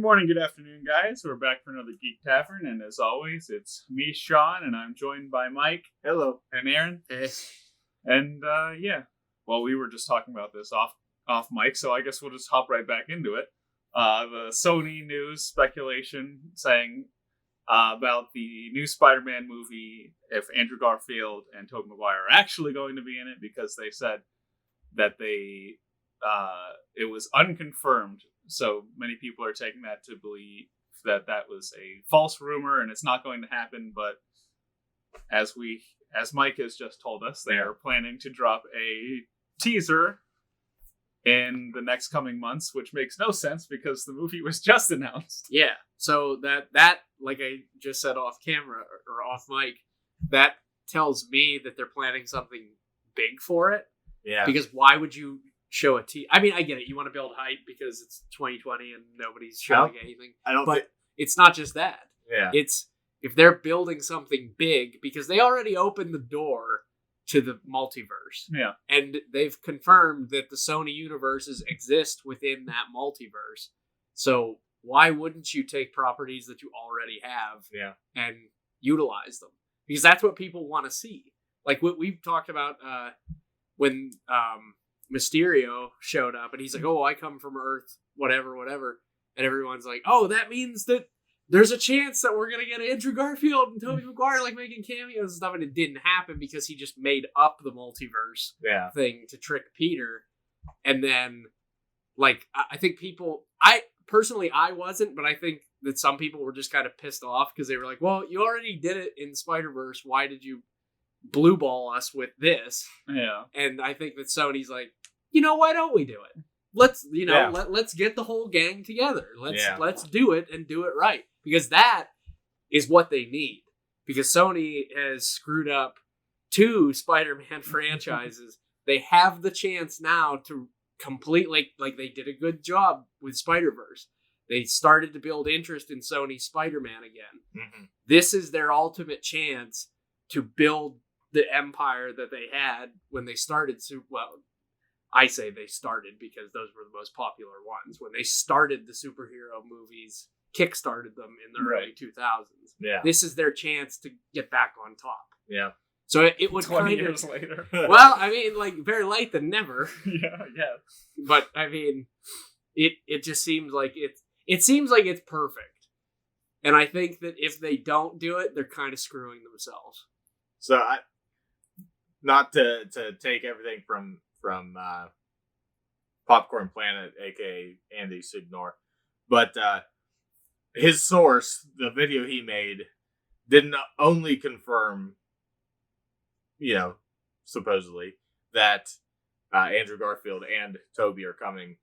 morning, good afternoon, guys. We're back for another Geek Tavern, and as always, it's me, Shawn, and I'm joined by Mike. Hello. And Aaron. Hey. And, well, we were just talking about this off mic, so I guess we'll just hop right back into it. The Sony news speculation saying about the new Spider-Man movie, if Andrew Garfield and Tobey Maguire are actually going to be in it, because they said that it was unconfirmed. So many people are taking that to believe that that was a false rumor and it's not going to happen. But as Mike has just told us, they are planning to drop a teaser in the next coming months, which makes no sense because the movie was just announced. Yeah. So that like I just said off camera or off mic, that tells me that they're planning something big for it. Yeah. Because why would you show a teaser? I mean, I get it. You want to build hype because it's 2020 and nobody's showing anything. It's not just that. Yeah. It's if they're building something big, because they already opened the door to the multiverse. Yeah. And they've confirmed that the Sony universes exist within that multiverse. So why wouldn't you take properties that you already have and utilize them? Because that's what people want to see. Like what we've talked about when Mysterio showed up and he's like, oh, I come from Earth, whatever. And everyone's like, oh, that means that there's a chance that we're going to get Andrew Garfield and Tobey Maguire like making cameos and stuff. And it didn't happen because he just made up the multiverse thing to trick Peter. And then, like, I think I wasn't, but I think that some people were just kind of pissed off because they were like, well, you already did it in Spider-Verse. Why did you blue ball us with this? Yeah. And I think that Sony's like, why don't we do it? Let's get the whole gang together. Let's do it and do it right. Because that is what they need. Because Sony has screwed up 2 Spider-Man franchises. They have the chance now to complete, like they did a good job with Spider-Verse. They started to build interest in Sony's Spider-Man again. Mm-hmm. This is their ultimate chance to build the empire that they had when they started. I say they started because those were the most popular ones. When they started the superhero movies, kickstarted them in the early 2000s. Yeah. This is their chance to get back on top. Yeah. So it would 20 years later. Well, I mean, like, better late than never. Yeah. But, I mean, it just seems like it seems like it's perfect. And I think that if they don't do it, they're kind of screwing themselves. So, not to take everything from Popcorn Planet, aka Andy Signor, but his source, the video he made, didn't only confirm, supposedly, that Andrew Garfield and Tobey are coming.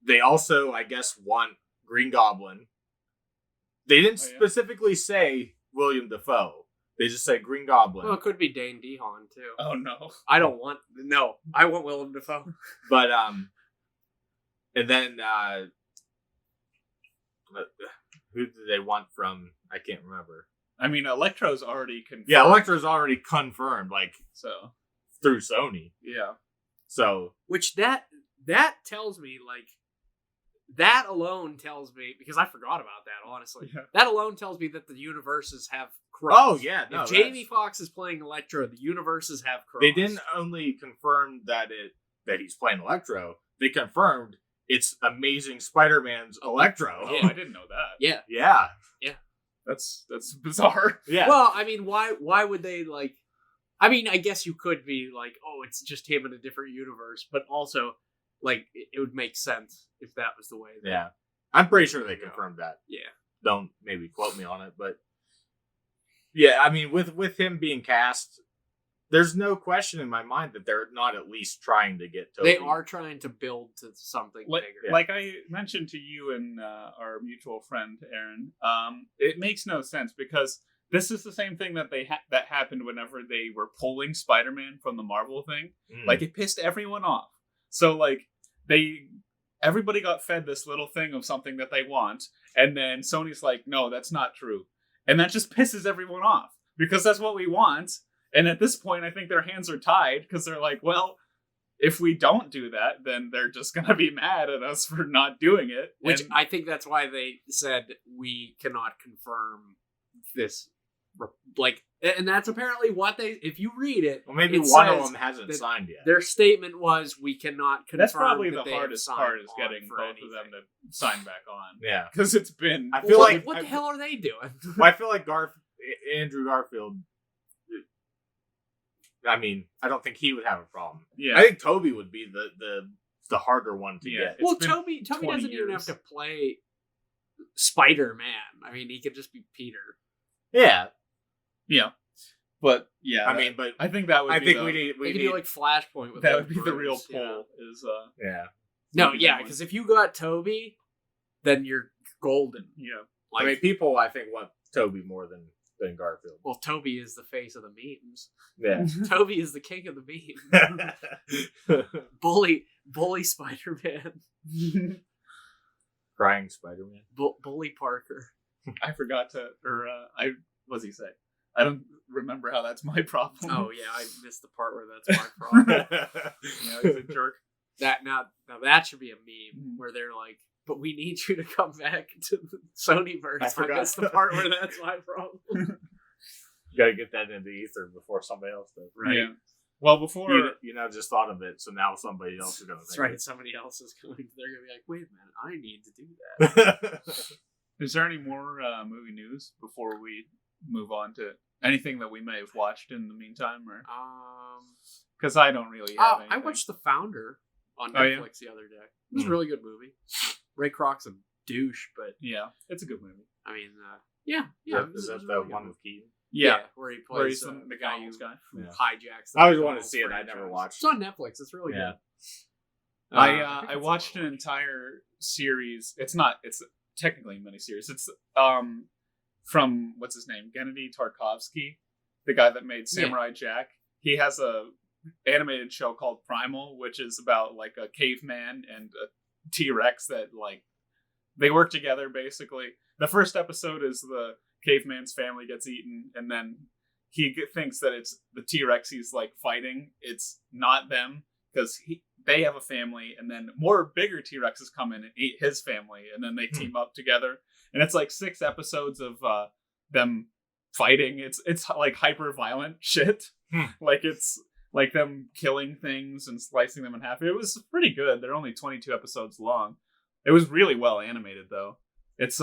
They also, I guess, want Green Goblin. They didn't specifically say William Dafoe. They just say Green Goblin. Well, it could be Dane DeHaan, too. Oh, no. I want Willem Dafoe. But, and then, who do they want from? I can't remember. I mean, Electro's already confirmed. Yeah, Electro's already confirmed, so through Sony. Yeah. So, which that tells me, like, that alone tells me, because I forgot about that, honestly. Yeah. That alone tells me that the universes have crossed. Oh, yeah. No, if Jamie Foxx is playing Electro, the universes have crossed. They didn't only confirm that he's playing Electro. They confirmed it's Amazing Spider-Man's Electro. Oh, I didn't know that. Yeah. Yeah. Yeah. That's bizarre. Yeah. Well, I mean, why would they, like... I mean, I guess you could be like, oh, it's just him in a different universe, but also, like, it would make sense if that was the way. Yeah. I'm pretty sure they confirmed that. Yeah. Don't maybe quote me on it, but... Yeah, I mean, with him being cast, there's no question in my mind that they're not at least trying to get Tobey. They are trying to build to something bigger. Like I mentioned to you and our mutual friend, Aaron, it makes no sense because this is the same thing that that happened whenever they were pulling Spider-Man from the Marvel thing. Mm. Like, it pissed everyone off. So, like, everybody got fed this little thing of something that they want, and then Sony's like, no, that's not true. And that just pisses everyone off because that's what we want. And at this point, I think their hands are tied because they're like, well, if we don't do that, then they're just gonna be mad at us for not doing it. Which I think that's why they said we cannot confirm this. Like, and that's apparently what they. If you read it, well, maybe one of them hasn't signed yet. Their statement was, "We cannot confirm." That's probably that the hardest part is getting both anything. of them to sign back on. Yeah, because it's been. I feel like what the hell are they doing? Well, I feel like Andrew Garfield. I mean, I don't think he would have a problem. Yeah, I think Toby would be the harder one to get. Well, Toby doesn't even have to play Spider-Man. I mean, he could just be Peter. Yeah. Yeah. But yeah, I mean, but I think that would. I be think the, we could do like Flashpoint with that. Would be Bruce, the real pull. Is yeah. No, yeah, because if you got Toby, then you're golden. Yeah. Like, I mean, people I think want Toby more than Garfield. Well, Toby is the face of the memes. Yeah. Toby is the king of the memes. bully Spider-Man. Crying Spider-Man. Bully Parker. I forgot to, what does he say? I don't remember how that's my problem. Oh yeah, I missed the part where that's my problem. Yeah, he's a jerk. Now that should be a meme where they're like, "But we need you to come back to the Sonyverse." I missed the part where that's my problem. You got to get that into ether before somebody else does, right? Yeah. Well, before just thought of it, so now somebody else is going to. That's right. Somebody else is going. They're going to be like, "Wait a minute, I need to do that." Is there any more movie news before we move on to anything that we may have watched in the meantime, or because I don't really have anything. I watched The Founder on Netflix the other day. It was a really good movie. Ray Kroc's a douche, but yeah, it's a good movie. I mean, yeah. Is that the one with Keaton? Yeah, where he plays the guy who hijacks. I always wanted to see it. I never watched. It's on Netflix. It's really good. I watched an entire series. It's technically a miniseries. It's from what's his name, Gennady Tarkovsky, the guy that made Samurai Jack. He has a animated show called Primal, which is about like a caveman and a T-Rex that like they work together. Basically, the first episode is the caveman's family gets eaten, and then he thinks that it's the T-Rex he's like fighting. It's not them because they have a family, and then more bigger T-Rexes come in and eat his family, and then they team up together. And it's like 6 episodes of them fighting. It's like hyper violent shit. Like it's like them killing things and slicing them in half. It was pretty good. They're only 22 episodes long. It was really well animated though. It's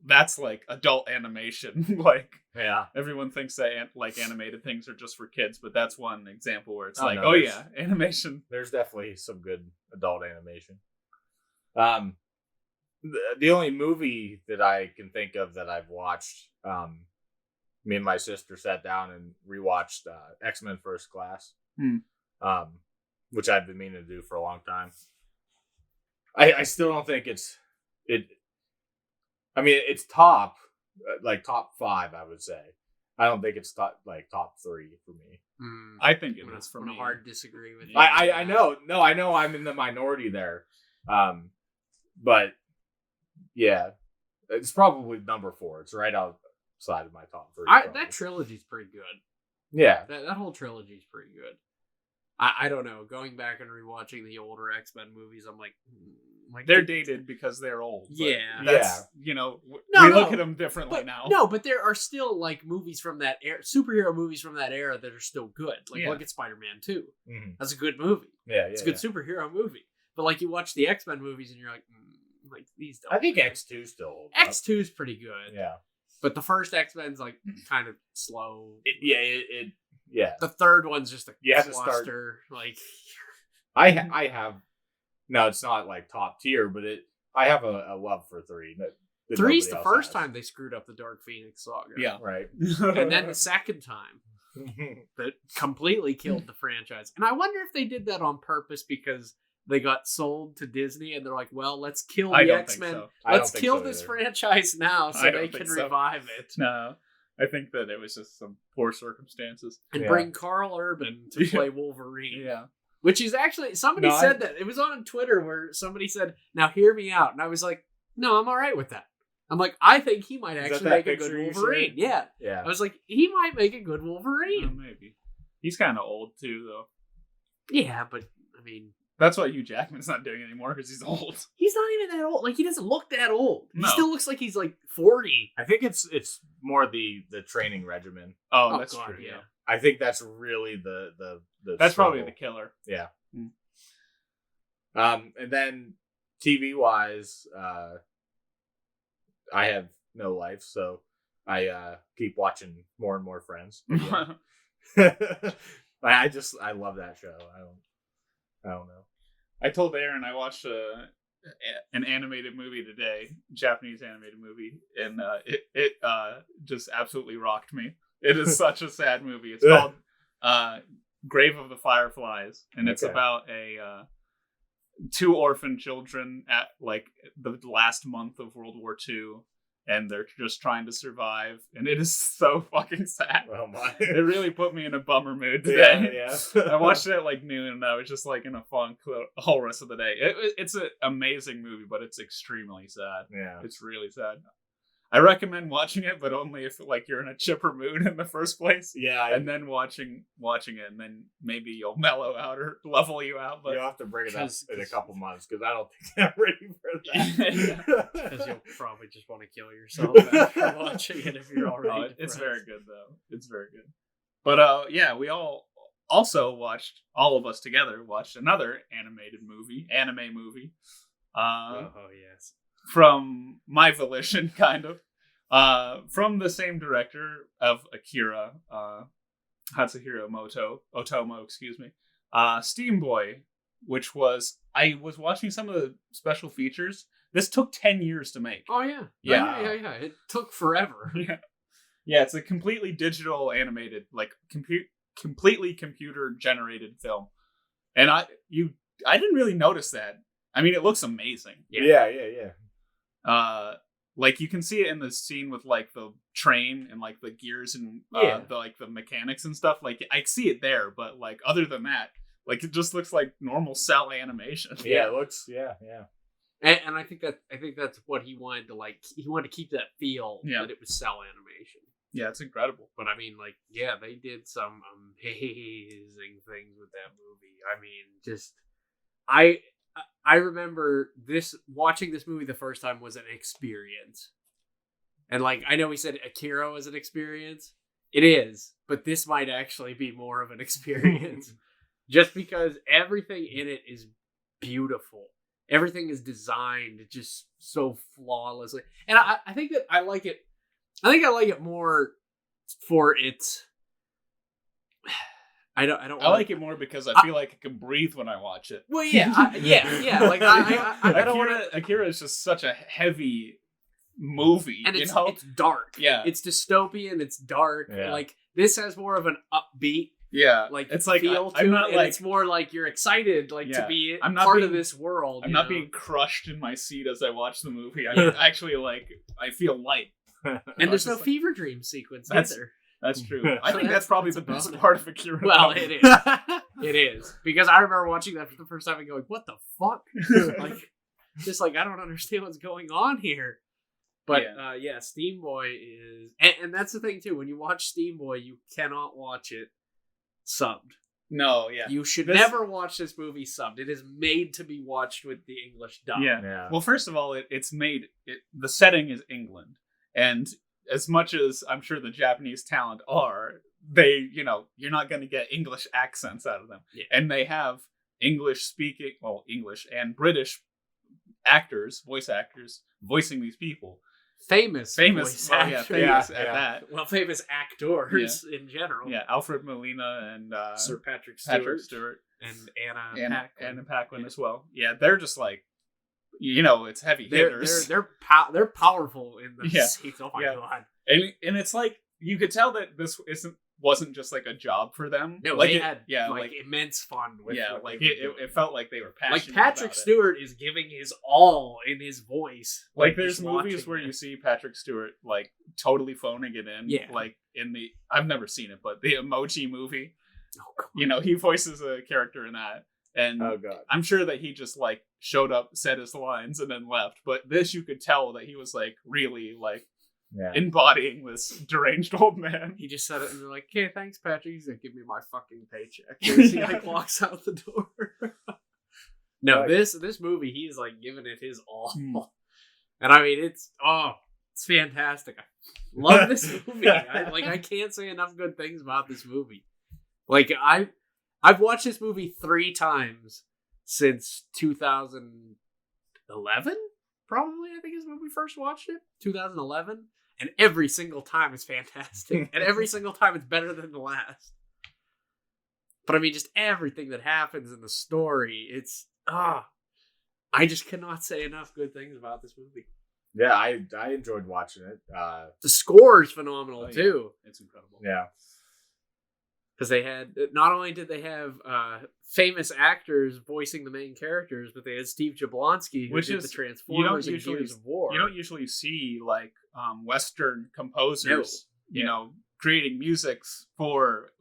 that's like adult animation. Like everyone thinks that like animated things are just for kids, but that's one example where it's animation. There's definitely some good adult animation. The only movie that I can think of that I've watched, me and my sister sat down and rewatched X-Men First Class, which I've been meaning to do for a long time. I still don't think it's top, like top 5, I would say. I don't think it's top 3 for me. I think it is for me. Hard disagree with you. I know. No, I know I'm in the minority there. But yeah, it's probably number 4. It's right outside of my top 3. That trilogy's pretty good. Yeah. That whole trilogy's pretty good. I don't know. Going back and rewatching the older X-Men movies, I'm like they're dated because they're old. Yeah. That's, we look at them differently now. No, but there are still like movies from that era, superhero movies from that era that are still good. Like look at Spider-Man 2. Mm-hmm. That's a good movie. Yeah, it's a good superhero movie. But like you watch the X-Men movies and you're like these don't. I think X2 still holds up. X2 is pretty good. Yeah. But the first X-Men's like kind of slow. Yeah. The third one's just a cluster. Like I have no, it's not like top tier, but I have a love for 3. 3's the first time they screwed up the Dark Phoenix saga. Yeah, right. And then the second time that completely killed the franchise. And I wonder if they did that on purpose because they got sold to Disney and they're like, well, let's kill the X-Men. So. Let's kill this franchise now so they can revive it. No. I think that it was just some poor circumstances. And bring Carl Urban to play Wolverine. Yeah. Which is actually, somebody said that. It was on Twitter where somebody said, now hear me out. And I was like, no, I'm all right with that. I'm like, I think he might actually make a good Wolverine. Yeah. I was like, he might make a good Wolverine. Maybe. He's kind of old too, though. Yeah, but I I mean, that's why Hugh Jackman's not doing it anymore because he's old. He's not even that old. Like, he doesn't look that old. No. He still looks like he's like 40. I think it's more the training regimen. Oh, that's God, true. yeah. Yeah, I think that's really the that's struggle. probably the killer. Yeah. Mm. And then TV wise, I have no life, so I keep watching more and more Friends. I love that show. I don't know. I told Aaron I watched an animated movie today, Japanese animated movie, and it just absolutely rocked me. It is such a sad movie. It's called Grave of the Fireflies, and it's about two orphan children at like the last month of World War II, and they're just trying to survive, and it is so fucking sad. Oh my! It really put me in a bummer mood today. Yeah. I watched it at like noon, and I was just like in a funk the whole rest of the day. It's an amazing movie, but it's extremely sad. Yeah, it's really sad. I recommend watching it, but only if like you're in a chipper mood in the first place. Yeah, and then watching it, and then maybe you'll mellow out or level you out. But you'll have to bring it up in a couple months because I don't think I'm ready for that. Because you'll probably just want to kill yourself after watching it if you're already. It's very good though. It's very good. But yeah, we all also watched. All of us together watched another anime movie. Oh yes. From my volition, kind of. From the same director of Akira, Hatsuhiro Otomo, excuse me. Steamboy, which was, I was watching some of the special features. This took 10 years to make. Oh yeah. Yeah. Yeah. It took forever. Yeah, it's a completely digital animated, like completely computer generated film. And I didn't really notice that. I mean, it looks amazing. Yeah. Like you can see it in the scene with like the train and like the gears and the mechanics and stuff. Like I see it there, but like other than that, like it just looks like normal cell animation. Yeah, it looks. Yeah. And I think that's what he wanted to like. He wanted to keep that feel that it was cell animation. Yeah, it's incredible. But I mean, like, yeah, they did some amazing things with that movie. I mean, just I remember watching this movie the first time was an experience. And like, I know we said Akira was an experience. It is, but this might actually be more of an experience. Just because everything in it is beautiful. Everything is designed just so flawlessly. And I think that I like it. I think I like it more for its... I like it more because I feel like I can breathe when I watch it. Well, yeah, yeah. Like I don't want to. Akira is just such a heavy movie, and it's dark. Yeah, it's dystopian. It's dark. Yeah. Like this has more of an upbeat. Yeah, like it's like feel to I'm not it, like it's more like you're excited, like to be I'm not part of this world. I'm not being crushed in my seat as I watch the movie. I actually I feel light. And there's no fever dream sequence either. That's true. I think that's probably the best part of Akira. Well, it is. It is. Because I remember watching that for the first time and going, what the fuck? Like, just like, I don't understand what's going on here. But, yeah, Steamboy is... And that's the thing, too. When you watch Steamboy, you cannot watch it subbed. No, yeah. You should never watch this movie subbed. It is made to be watched with the English dub. Yeah. Well, first of all, it's made... the setting is England. And... as much as I'm sure the Japanese talent are, you're not going to get English accents out of them. Yeah. And they have English and British voice actors, voicing these people. Famous voice actors. Famous at that. Well, famous actors in general. Yeah, Alfred Molina and Sir Patrick Stewart. And Anna Paquin as well. Yeah, they're just like, it's heavy hitters. They're powerful in the seats. Oh my god! And it's like you could tell that this wasn't just like a job for them. No, like they had immense fun with. Yeah, like it felt like they were passionate. Like Patrick Stewart is giving his all in his voice. Like there's movies where you see Patrick Stewart like totally phoning it in. Yeah. Like in I've never seen it, but the Emoji Movie. Oh, God. He voices a character in that. And I'm sure that he just like showed up, said his lines, and then left. But this, you could tell that he was like really like embodying this deranged old man. He just said it, and they're like, "Okay, thanks, Patrick." He's like, "Give me my fucking paycheck." He like walks out the door. No, this movie, he's like giving it his all. And I mean, it's fantastic. I love this movie. I can't say enough good things about this movie. Like, I've watched this movie 3 times since 2011, probably, I think is when we first watched it. 2011. And every single time is fantastic. And every single time it's better than the last. But I mean, just everything that happens in the story, it's, I just cannot say enough good things about this movie. Yeah, I enjoyed watching it. The score is phenomenal, too. Yeah. It's incredible. Yeah. Because they had, not only did they have famous actors voicing the main characters, but they had Steve Jablonsky, who did the Transformers and Gears of War. You don't usually see, like, Western composers, you know, creating musics for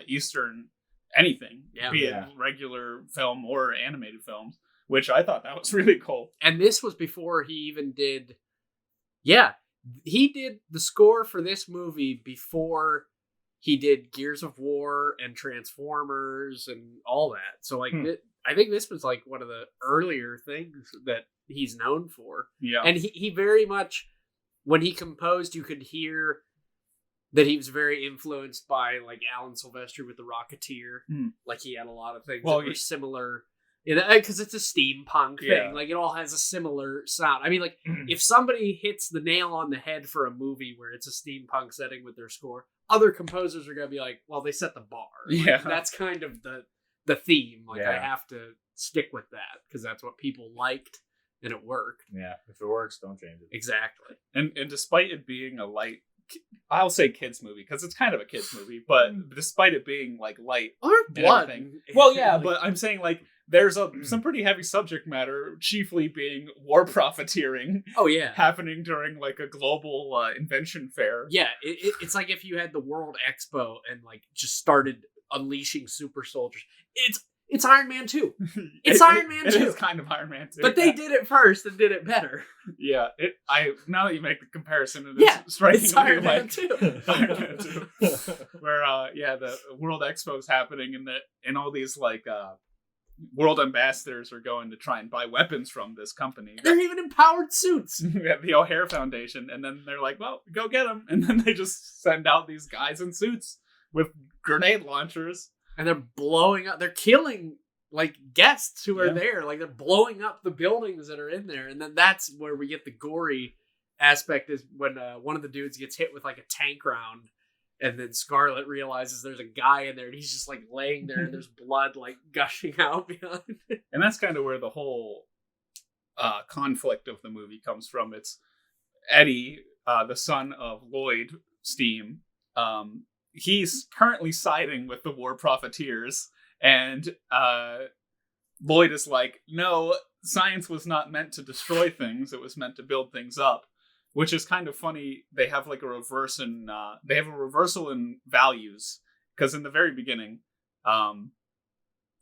Eastern anything, be it regular film or animated films, which I thought that was really cool. And this was before he even did... he did the score for this movie before he did Gears of War and Transformers and all that. So, like, I think this was, like, one of the earlier things that he's known for. Yeah. And he very much, when he composed, you could hear that he was very influenced by, like, Alan Silvestri with The Rocketeer. Like, he had a lot of things that were similar. Because it's a steampunk thing. Like, it all has a similar sound. I mean, like, if somebody hits the nail on the head for a movie where it's a steampunk setting with their score, other composers are going to be like, well, they set the bar. Like, that's kind of the theme. Like, I have to stick with that because that's what people liked and it worked. Yeah, if it works, don't change it. Exactly. And despite it being a light, I'll say kids movie because it's kind of a kids movie, but despite it being like light, or blood. Well, yeah, but I'm saying like there's some pretty heavy subject matter, chiefly being war profiteering. Oh yeah, happening during like a global invention fair. Yeah, it's like if you had the World Expo and like just started unleashing super soldiers. It's Iron Man 2. It's Iron Man 2. It is kind of Iron Man 2. But they did it first and did it better. Yeah, now that you make the comparison, it's striking it's Iron like Man 2. Iron Man 2. Where the World Expo is happening and all these like world ambassadors are going to try and buy weapons from this company. They're even in powered suits. We have the O'Hare Foundation, and then they're like, well, go get them. And then they just send out these guys in suits with grenade launchers. And they're blowing up. They're killing like guests who are there. Like they're blowing up the buildings that are in there. And then that's where we get the gory aspect is when one of the dudes gets hit with like a tank round. And then Scarlet realizes there's a guy in there and he's just like laying there and there's blood like gushing out behind it. And that's kind of where the whole conflict of the movie comes from. It's Eddie, the son of Lloyd Steam, he's currently siding with the war profiteers, and Lloyd is like, no, science was not meant to destroy things, it was meant to build things up, which is kind of funny. They have like a reversal in values, because in the very beginning,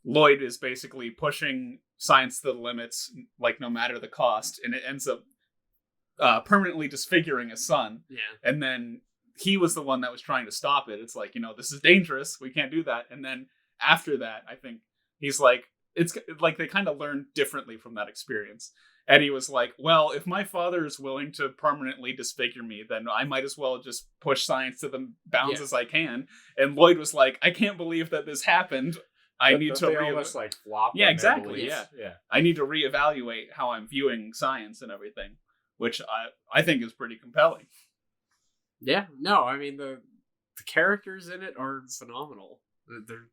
Lloyd is basically pushing science to the limits, like no matter the cost, and it ends up permanently disfiguring his son. Yeah. And then he was the one that was trying to stop it. It's like, this is dangerous. We can't do that. And then after that, I think he's like, it's like they kind of learned differently from that experience. Eddie was like, well, if my father is willing to permanently disfigure me, then I might as well just push science to the bounds as I can. And Lloyd was like, I can't believe that this happened. I need to almost like flop. Yeah, exactly. Yeah. I need to reevaluate how I'm viewing science and everything, which I think is pretty compelling. Yeah, no, I mean the characters in it are phenomenal.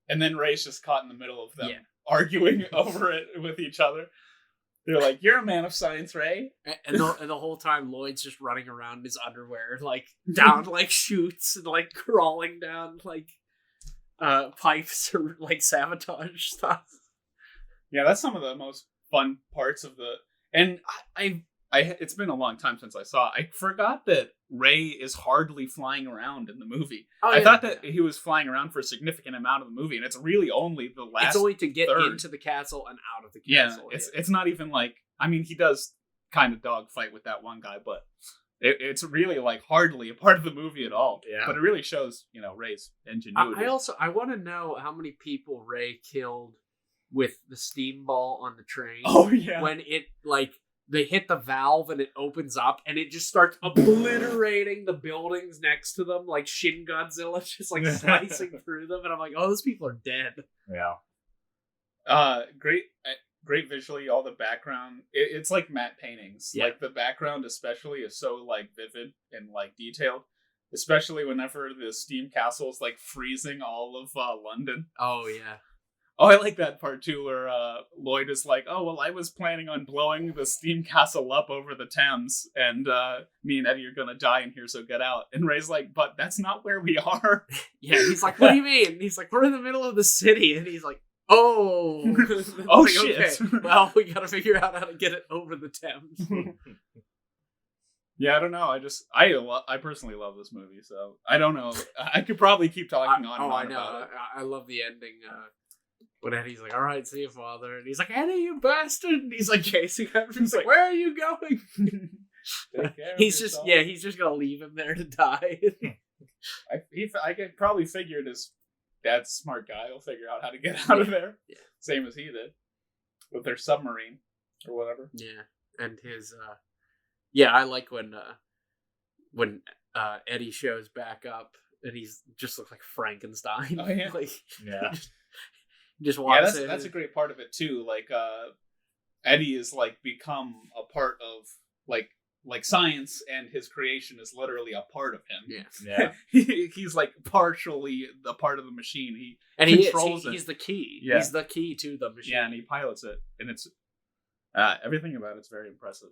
And then Ray's just caught in the middle of them arguing over it with each other. They're like, "You're a man of science, Ray," and the whole time Lloyd's just running around in his underwear, like down like chutes and like crawling down like pipes or like sabotage stuff. Yeah, that's some of the most fun parts of the. And I it's been a long time since I saw it. I forgot that Ray is hardly flying around in the movie. I thought that he was flying around for a significant amount of the movie, and it's really only the last. It's only to get third. Into the castle and out of the castle. Yeah, it's not even like, I mean, he does kind of dogfight with that one guy, but it's really like hardly a part of the movie at all. Yeah. But it really shows, Ray's ingenuity. I want to know how many people Ray killed with the steam ball on the train. Oh yeah. When it like they hit the valve and it opens up and it just starts obliterating the buildings next to them like Shin Godzilla, just like slicing through them, and I'm like, oh, those people are dead. Yeah. Great visually, all the background. It's like matte paintings. Yeah. Like the background especially is so like vivid and like detailed. Especially whenever the steam castle is like freezing all of London. Oh yeah. Oh, I like that part too, where Lloyd is like, "Oh well, I was planning on blowing the steam castle up over the Thames, and me and Eddie are gonna die in here, so get out." And Ray's like, "But that's not where we are." Yeah, he's like, "What do you mean?" And he's like, "We're in the middle of the city," and he's like, "Oh, oh like, shit! Okay. Well, we gotta figure out how to get it over the Thames." Yeah, I don't know. I personally love this movie, so I don't know. I could probably keep talking on and on I know. about it. I love the ending. When Eddie's like, "All right, see you, father," and he's like, "Eddie, you bastard!" And he's like chasing him. He's like, "Where are you going?" He's just gonna leave him there to die. I could probably figure his dad's a smart guy. He'll figure out how to get out of there. Yeah. Same as he did with their submarine or whatever. Yeah, and his I like when Eddie shows back up and he's just looks like Frankenstein. Oh yeah, like, yeah. Just walks in. in. That's a great part of it too. Like Eddie is like become a part of like science, and his creation is literally a part of him. Yeah. He's like partially the part of the machine. He controls it. He's the key. Yeah. He's the key to the machine. Yeah, and he pilots it, and it's everything about it's very impressive.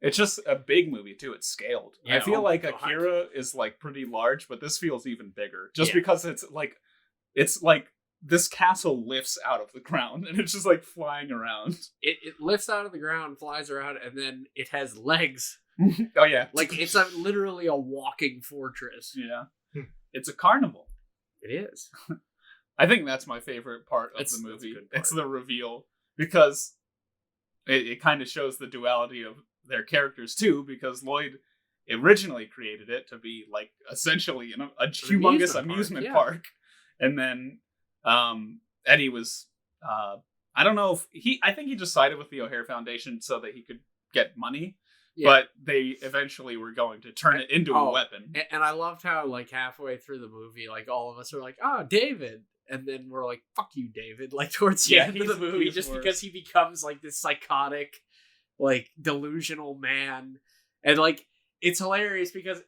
It's just a big movie too. It's scaled. Yeah, I feel like Akira is like pretty large, but this feels even bigger. Just because it's like this castle lifts out of the ground and it's just like flying around. It lifts out of the ground, flies around, and then it has legs. Oh yeah, like it's literally a walking fortress. Yeah, it's a carnival. It is. I think that's my favorite part of the movie. It's the reveal, because it kind of shows the duality of their characters too, because Lloyd originally created it to be like essentially a humongous amusement park. And then Eddie was I don't know if I think he just sided with the O'Hare Foundation so that he could get money. Yeah. But they eventually were going to turn it into a weapon. And I loved how like halfway through the movie, like all of us are like, "Oh, David." And then we're like, "Fuck you, David." Like towards the end of the movie, just worse. Because he becomes like this psychotic, like delusional man. And like, it's hilarious because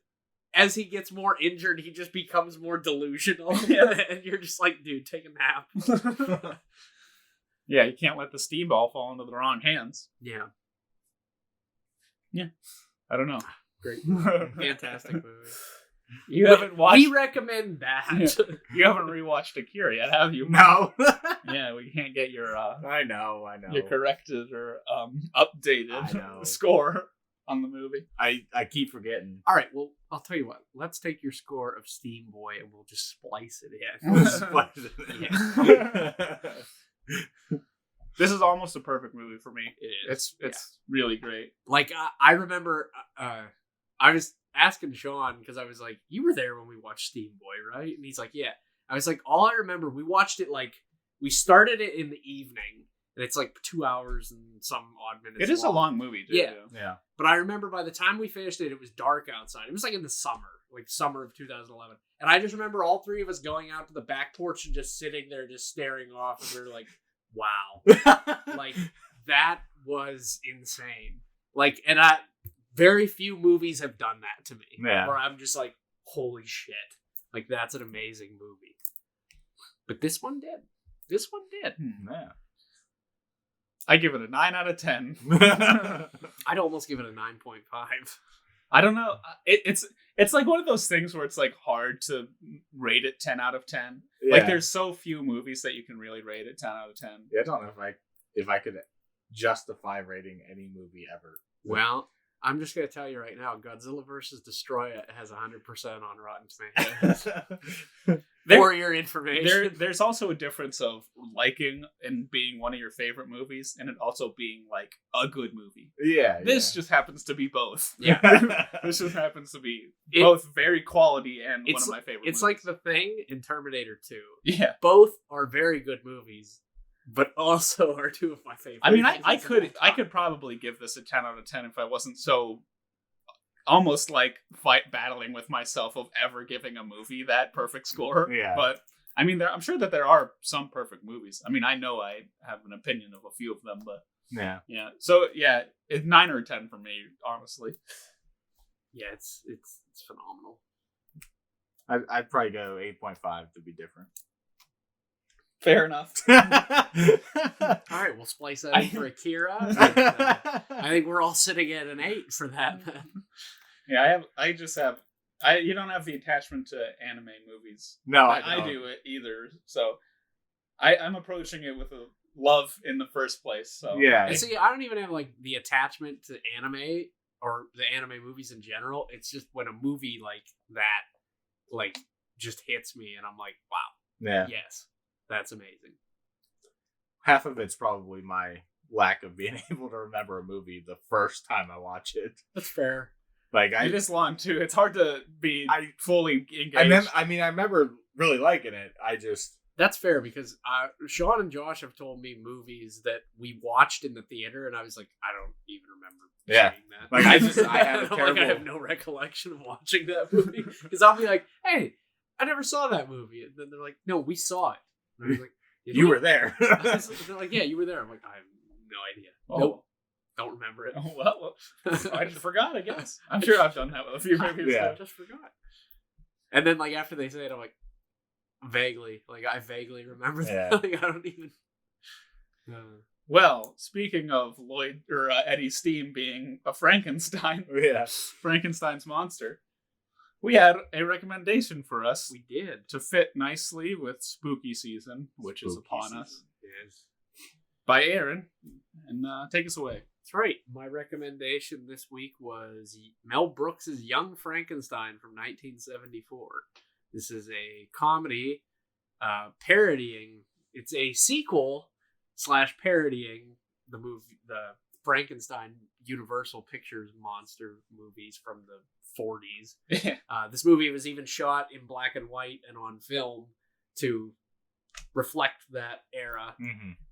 as he gets more injured, he just becomes more delusional. Yeah. And you're just like, dude, take a nap. Yeah, you can't let the steam ball fall into the wrong hands. Yeah. Yeah. I don't know. Great. Fantastic movie. You haven't watched... We recommend that. Yeah. You haven't rewatched Akira yet, have you? No. Yeah, we can't get your... I know. Your corrected or updated score on the movie. I keep forgetting. All right, well, I'll tell you what. Let's take your score of Steamboy and we'll just splice it in. Splice it in. This is almost a perfect movie for me. It is. It's really great. Like, I remember I was asking Shawn because I was like, "You were there when we watched Steamboy, right?" And he's like, "Yeah." I was like, all I remember, we watched it like, we started it in the evening, and it's like 2 hours and some odd minutes. It is a long movie, too. Yeah. But I remember by the time we finished it, it was dark outside. It was like in the summer, like summer of 2011. And I just remember all three of us going out to the back porch and just sitting there, just staring off, and we were like, wow. Like, that was insane. Like, and very few movies have done that to me. Yeah. Where I'm just like, holy shit. Like, that's an amazing movie. But this one did. This one did. Yeah. I give it a 9 out of 10. I'd almost give it a 9.5. I don't know. It's like one of those things where it's like hard to rate it 10 out of 10. Yeah. Like, there's so few movies that you can really rate it 10 out of 10. Yeah, I don't know if I could justify rating any movie ever. Well, I'm just going to tell you right now, Godzilla vs. Destroy It has 100% on Rotten Tomatoes. For your information. There's also a difference of liking and being one of your favorite movies, and it also being like a good movie. Yeah. This just happens to be both. Yeah. This just happens to be both very quality and one of my favorite movies. It's like The Thing and Terminator 2. Yeah. Both are very good movies, but also are two of my favorites. I mean, I could probably give this a 10 out of 10 if I wasn't so almost like battling with myself of ever giving a movie that perfect score. Yeah. But I mean, I'm sure that there are some perfect movies. I mean, I know I have an opinion of a few of them, but yeah. So yeah, it's 9 or 10 for me, honestly. Yeah, it's phenomenal. I'd probably go 8.5 to be different. Fair enough. All right, we'll splice that in for Akira. I think we're all sitting at an 8 for that. Yeah, you don't have the attachment to anime movies. No, I do it either. So I'm approaching it with a love in the first place. So yeah. And see, I don't even have like the attachment to anime or the anime movies in general. It's just when a movie like that like just hits me and I'm like, wow. Yeah. Yes. That's amazing. Half of it's probably my lack of being able to remember a movie the first time I watch it. That's fair. Like it is long too. It's hard to be fully engaged. I remember really liking it. That's fair because Shawn and Josh have told me movies that we watched in the theater, and I was like, I don't even remember seeing that. Like I have a terrible. I have no recollection of watching that movie because I'll be like, hey, I never saw that movie, and then they're like, no, we saw it. And I was like, you were there. They're like, yeah, you were there. I'm like, I have no idea. Oh. Nope. Don't remember it. Oh, well, I just forgot, I guess. I'm sure I've done that with a few movies. Yeah. I just forgot. And then, like, after they say it, I'm like, vaguely. Like, I vaguely remember that. Like, I don't even... Well, speaking of Eddie Steam being a Frankenstein, Frankenstein's monster, we had a recommendation for us. We did. To fit nicely with spooky season, which is upon us. Yes. By Aaron. And take us away. That's right. My recommendation this week was Mel Brooks' Young Frankenstein from 1974. This is a comedy parodying. It's a sequel / parodying the Frankenstein Universal Pictures monster movies from the 40s. This movie was even shot in black and white and on film to reflect that era,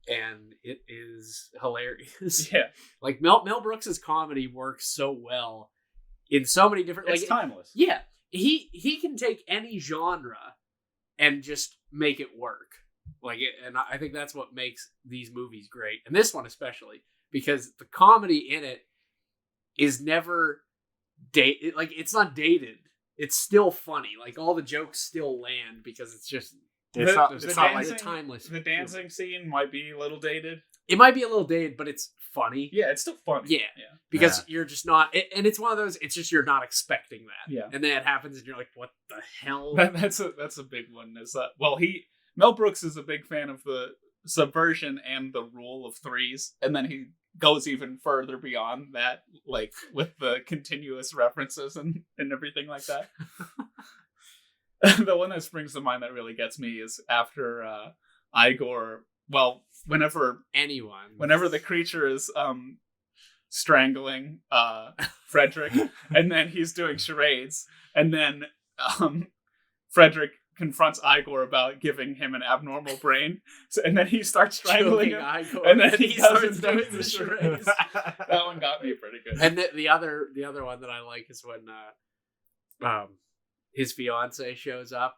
and it is hilarious. Yeah, like Mel Brooks's comedy works so well in so many different. It's timeless. Yeah, he can take any genre and just make it work. And I think that's what makes these movies great, and this one especially because the comedy in it is never dated. Like it's not dated. It's still funny. Like all the jokes still land because it's just. It's not like timeless. The dancing scene might be a little dated. It might be a little dated, but it's funny. Yeah, it's still funny. Yeah. Because you're just not... And it's one of those... It's just you're not expecting that. Yeah. And then it happens and you're like, what the hell? That's a big one. Is that... Well, Mel Brooks is a big fan of the subversion and the rule of threes. And then he goes even further beyond that, like with the continuous references and everything like that. The one that springs to mind that really gets me is after Igor. Well, whenever the creature is strangling Frederick, and then he's doing charades, and then Frederick confronts Igor about giving him an abnormal brain, and then he starts strangling him, Igor, and then he starts doing the charades. That one got me pretty good. And the other one that I like is when his fiance shows up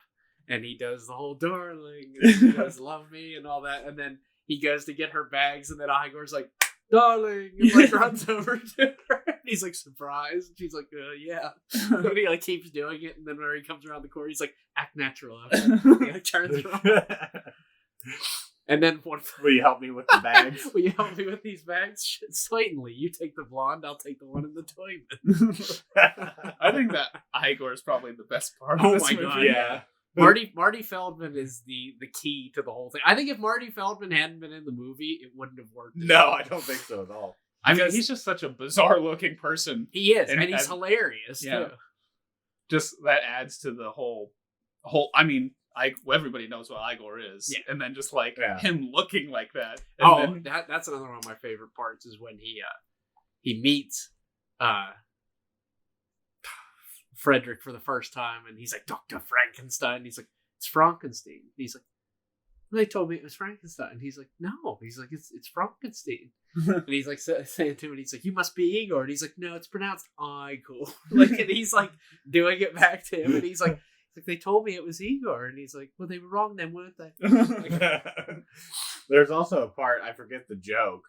and he does the whole darling and he goes love me and all that, and then he goes to get her bags and then Igor's like darling and like runs over to her and he's like surprised. She's like yeah. And he like keeps doing it, and then when he comes around the corner he's like act natural. He like turns around. And then will you help me with the bags? Will you help me with these bags? Certainly. You take the blonde, I'll take the one in the toilet. I think that Igor is probably the best part of this movie. God, yeah. Marty Feldman is the key to the whole thing. I think if Marty Feldman hadn't been in the movie, it wouldn't have worked. No, I don't think so at all. I mean, he's just such a bizarre looking person. He is, and he's hilarious too. Just that adds to the whole. I mean, everybody knows what Igor is, and then just like him looking like that. And that's another one of my favorite parts is when he meets Frederick for the first time, and he's like Dr. Frankenstein. He's like, it's Frankenstein. He's like, they told me it was Frankenstein. And he's like, no. He's like, it's Frankenstein. And he's like saying to him, and he's like, you must be Igor. And he's like, no, it's pronounced Igor. Like, and he's like doing it back to him, and he's like, they told me it was Igor. And he's like, well, they were wrong then, weren't they? There's also a part, I forget the joke,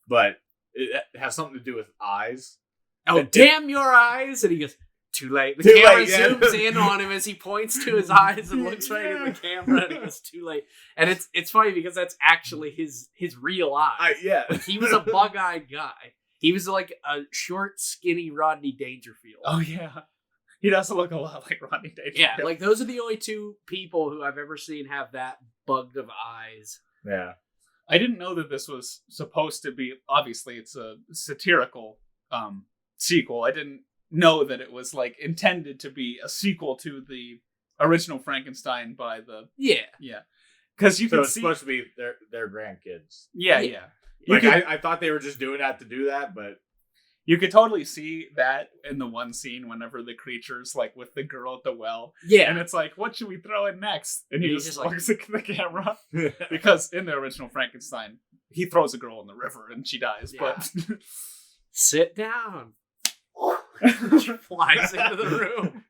but it has something to do with eyes. Oh, damn your eyes! And he goes, too late. The camera zooms in on him as he points to his eyes and looks right in the camera, and he goes, too late. And it's funny because that's actually his real eyes. Like, he was a bug-eyed guy. He was like a short, skinny Rodney Dangerfield. Oh, yeah. He does look a lot like Rodney Dangerfield. Yeah, like those are the only two people who I've ever seen have that bugged of eyes. Yeah. I didn't know that this was supposed to be, obviously it's a satirical sequel. I didn't know that it was like intended to be a sequel to the original Frankenstein by the... Yeah. Because you can see... it's supposed to be their grandkids. Yeah. Like, I thought they were just doing that to do that, but... You could totally see that in the one scene whenever the creature's like with the girl at the well. Yeah. And it's like, what should we throw in next? And he just looks at the camera. Because in the original Frankenstein, he throws a girl in the river and she dies. Yeah. But sit down. She flies into the room.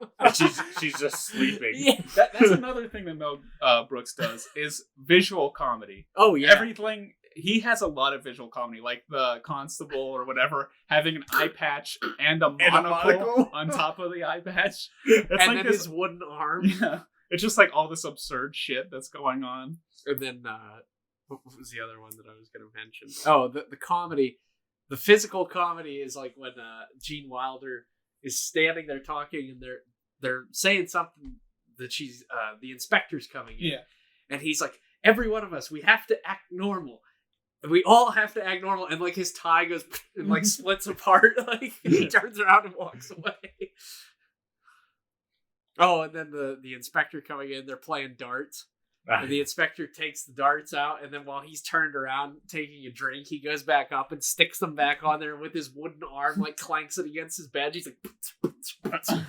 she's just sleeping. Yeah. That's another thing that Mel Brooks does is visual comedy. Oh, yeah. Everything... He has a lot of visual comedy, like the constable or whatever, having an eye patch and a monocle on top of the eye patch. It's and like then his wooden arm. Yeah. It's just like all this absurd shit that's going on. And then, what was the other one that I was going to mention? Oh, the comedy. The physical comedy is like when Gene Wilder is standing there talking and they're saying something that she's, the inspector's coming in. Yeah. And he's like, every one of us, we have to act normal. We all have to act normal, and like his tie goes and like splits apart. Like he turns around and walks away. Oh, and then the inspector coming in, they're playing darts. And the inspector takes the darts out, and then while he's turned around taking a drink, he goes back up and sticks them back on there with his wooden arm, like clanks it against his bed. He's like,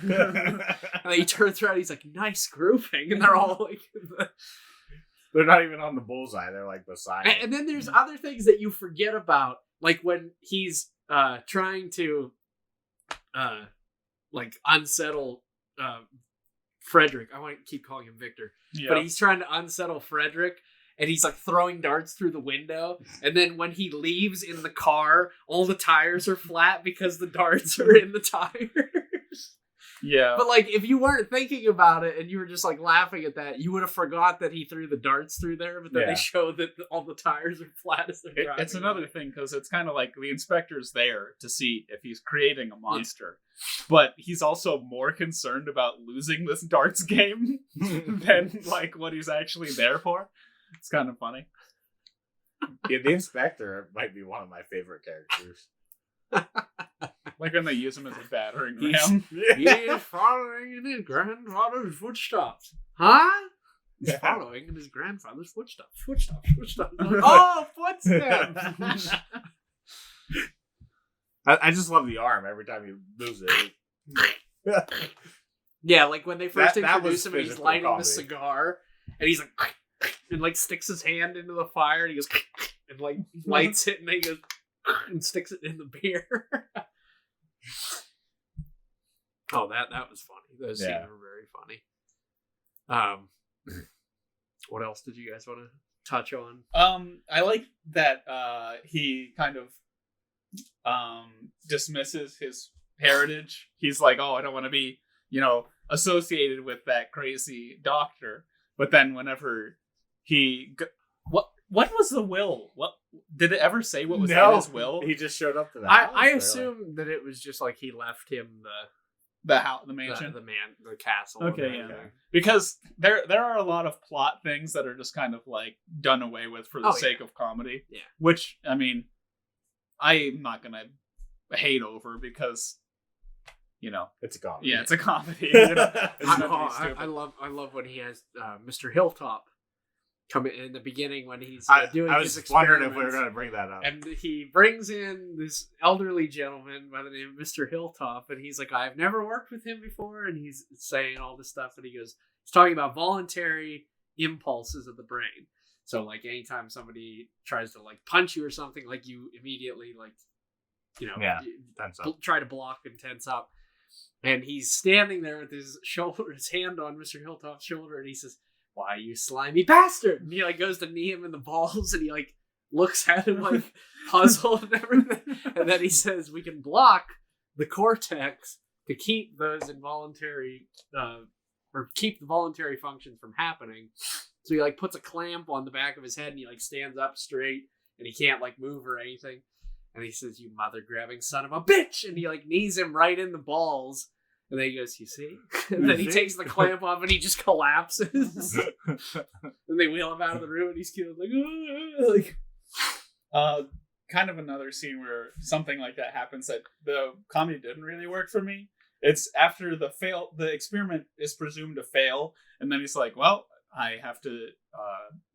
and then he turns around, he's like, nice grouping, and they're all like. They're not even on the bullseye. They're like beside. And then there's other things that you forget about, like when he's trying to like unsettle Frederick. I want to keep calling him Victor, but he's trying to unsettle Frederick, and he's like throwing darts through the window. And then when he leaves in the car, all the tires are flat because the darts are in the tires. Yeah. But like, if you weren't thinking about it and you were just like laughing at that, you would have forgot that he threw the darts through there, but then they show that all the tires are flat as they're driving. It's another thing, because it's kind of like the inspector's there to see if he's creating a monster, but he's also more concerned about losing this darts game than like what he's actually there for. It's kind of funny. Yeah, the inspector might be one of my favorite characters. Like when they use him as a battering ram. He is following in his grandfather's footsteps. Huh? He's following in his grandfather's footsteps. Footsteps. Like, oh, footsteps! I just love the arm every time he moves it. Yeah, like when they first introduce him and he's lighting the cigar, and he's like, and like sticks his hand into the fire, and he goes, and like lights it, and then he goes, and sticks it in the beer. Oh, that was funny. Those scenes were very funny. What else did you guys want to touch on? I like that he kind of dismisses his heritage. He's like, oh, I don't want to be, associated with that crazy doctor. But then whenever what was the will? What did it ever say? What was in his will? He just showed up to that. I assume that it was just like he left him the house, the mansion, the castle. Okay, yeah. Because there are a lot of plot things that are just kind of like done away with for the sake of comedy. Yeah. Which, I mean, I'm not gonna hate over because it's a comedy. Yeah, it's a comedy. I love when he has Mr. Hilltop come in the beginning when he's doing his experiments. I was wondering if we were going to bring that up. And he brings in this elderly gentleman by the name of Mr. Hilltop, and he's like, I've never worked with him before, and he's saying all this stuff, and he's talking about voluntary impulses of the brain. So like anytime somebody tries to like punch you or something, like you immediately like, tense up. try to block and tense up. And he's standing there with his hand on Mr. Hilltop's shoulder, and he says, "Why, you slimy bastard!" And he like goes to knee him in the balls, and he like looks at him like puzzled and everything. And then he says, "We can block the cortex to keep those involuntary or keep the voluntary functions from happening." So he like puts a clamp on the back of his head, and he like stands up straight, and he can't like move or anything. And he says, "You mother-grabbing son of a bitch!" And he like knees him right in the balls. And then he goes, "You see?" And then he takes the clamp off, and he just collapses. And they wheel him out of the room, and he's killed like, kind of another scene where something like that happens that the comedy didn't really work for me. It's after the experiment is presumed to fail, and then he's like, "Well, I have to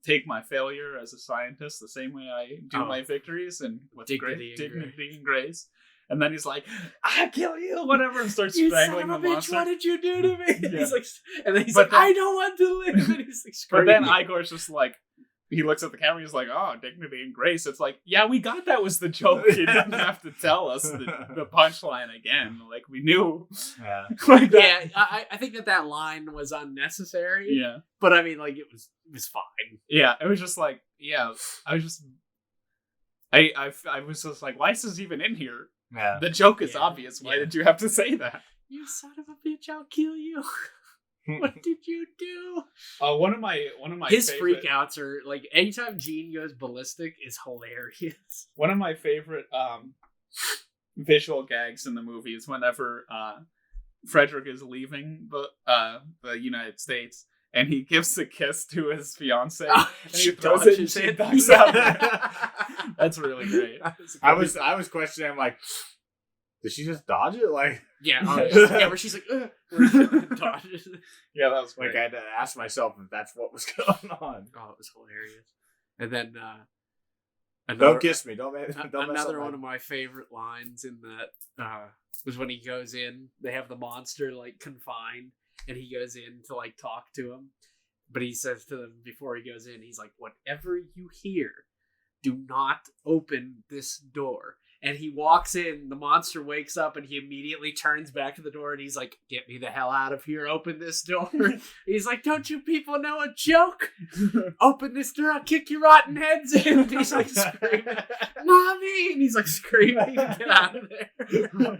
take my failure as a scientist the same way I do my victories, and with dignity and grace." And then he's like, "I kill you," whatever, and starts strangling the monster. What did you do to me? Yeah. He's like, and then he's like, "I don't want to live." And he's like, but then Igor's just like, he looks at the camera, he's like, "Oh, dignity and grace." It's like, yeah, we got that was the joke. You didn't have to tell us the punchline again. Like, we knew. Yeah. Like yeah, I think that line was unnecessary. Yeah. But I mean, like, it was fine. Yeah, it was just like, yeah, I was just why is this even in here? Yeah. The joke is obvious. Why did you have to say that? "You son of a bitch, I'll kill you." What did you do? One of my his favorite, freakouts are like anytime Gene goes ballistic is hilarious. One of my favorite visual gags in the movie is whenever Frederick is leaving the United States, and he gives a kiss to his fiancée, and he throws it and she ducks out. That's really great. I was questioning, I'm like, did she just dodge it? Like, where she's like, dodges. Yeah, that was great. Like, I had to ask myself if that's what was going on. Oh, it was hilarious. And then don't kiss me. Don't another one of my favorite lines in that was when he goes in. They have the monster like confined, and he goes in to like talk to him. But he says to them before he goes in, he's like, "Whatever you hear, do not open this door." And he walks in, the monster wakes up, and he immediately turns back to the door, and he's like, "Get me the hell out of here, open this door." He's like, "Don't you people know a joke? Open this door, I'll kick your rotten heads in." And he's like screaming, "Mommy!" And he's like screaming, "Get out of there."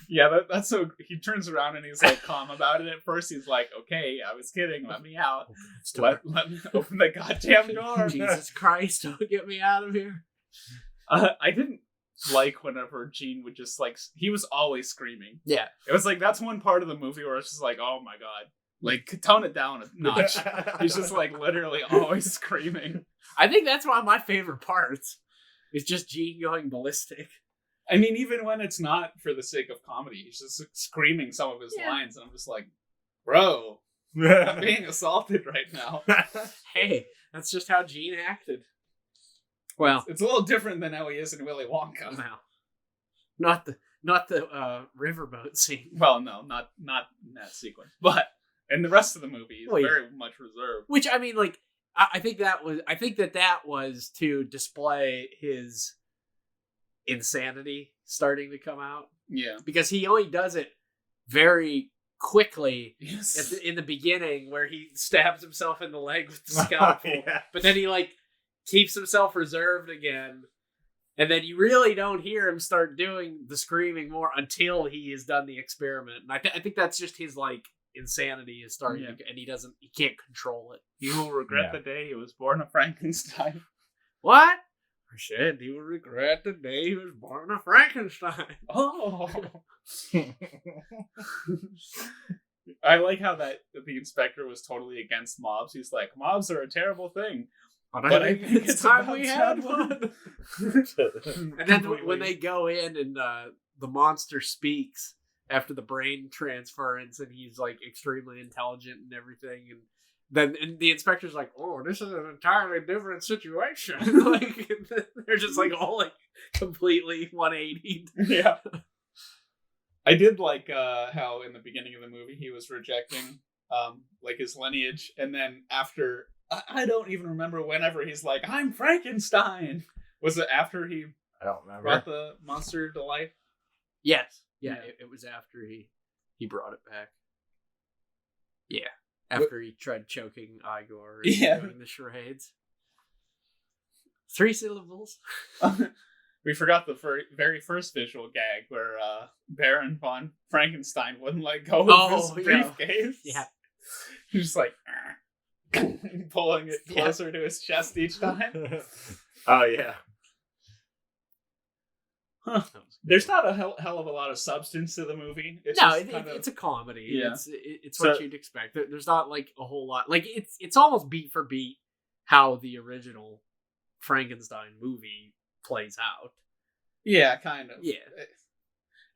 Yeah, that's so. He turns around and he's like calm about it. At first, he's like, "Okay, I was kidding. Let me out. Let me open the goddamn door." Jesus Christ! Don't get me out of here. I didn't like whenever Gene would just like, he was always screaming. Yeah, it was like that's one part of the movie where it's just like, oh my god, like tone it down a notch. He's just like literally always screaming. I think that's one of my favorite parts. Is just Gene going ballistic. I mean, even when it's not for the sake of comedy, he's just screaming some of his lines, and I'm just like, bro, I'm being assaulted right now. Hey, that's just how Gene acted. Well, it's a little different than how he is in Willy Wonka. Well, not the riverboat scene. Well, no, not in that sequence, but in the rest of the movie, he's very much reserved. Which I mean, like, I think that was to display his insanity starting to come out. Yeah, because he only does it very quickly yes. In the beginning, where he stabs himself in the leg with the scalpel, but then he like keeps himself reserved again, and then you really don't hear him start doing the screaming more until he has done the experiment. And I think that's just his like insanity is starting, and he can't control it. He will regret the day he was born a Frankenstein. What? Shit, he will regret the day he was born a Frankenstein. Oh. I like how that the inspector was totally against mobs. He's like, mobs are a terrible thing. But I think it's time we had one. And then when they go in and the monster speaks after the brain transference, and he's like extremely intelligent and everything, and then the inspector's like, "Oh, this is an entirely different situation." Like they're just like all like completely 180. Yeah. I did like how in the beginning of the movie he was rejecting like his lineage, and then after I don't even remember whenever he's like, I'm Frankenstein. Was it after he I don't remember. brought the monster to life? Yes. Yeah, it was after he brought it back. Yeah. After he tried choking Igor and doing the charades. 3 syllables. We forgot the very first visual gag where Baron von Frankenstein wouldn't let go of his briefcase. Yeah. He's just like pulling it closer to his chest each time. Oh, yeah. Huh. There's not a hell of a lot of substance to the movie. It's a comedy. Yeah. It's what you'd expect. There's not like a whole lot. Like it's almost beat for beat how the original Frankenstein movie plays out. Yeah, kind of. Yeah.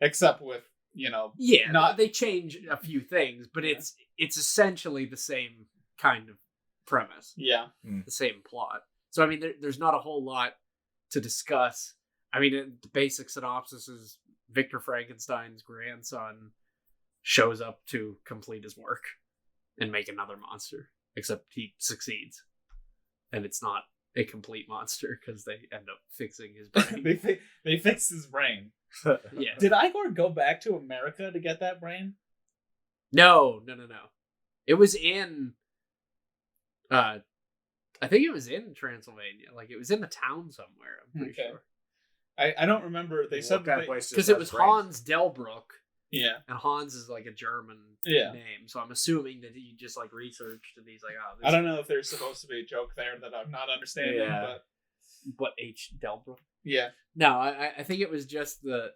Except with, they change a few things, but it's essentially the same kind of premise. Yeah. The same plot. So I mean there's not a whole lot to discuss. I mean, the basic synopsis is Victor Frankenstein's grandson shows up to complete his work and make another monster, except he succeeds. And it's not a complete monster because they end up fixing his brain. They fixed his brain. Yeah. Did Igor go back to America to get that brain? No. It was in... I think it was in Transylvania. Like, it was in the town somewhere, I'm pretty sure. I don't remember. They said because it was Hans Delbruck. Yeah, and Hans is like a German name, so I'm assuming that he just like researched and he's like, oh. I don't know if there's supposed to be a joke there that I'm not understanding. Yeah. But H. Delbruck. Yeah. No, I think it was just the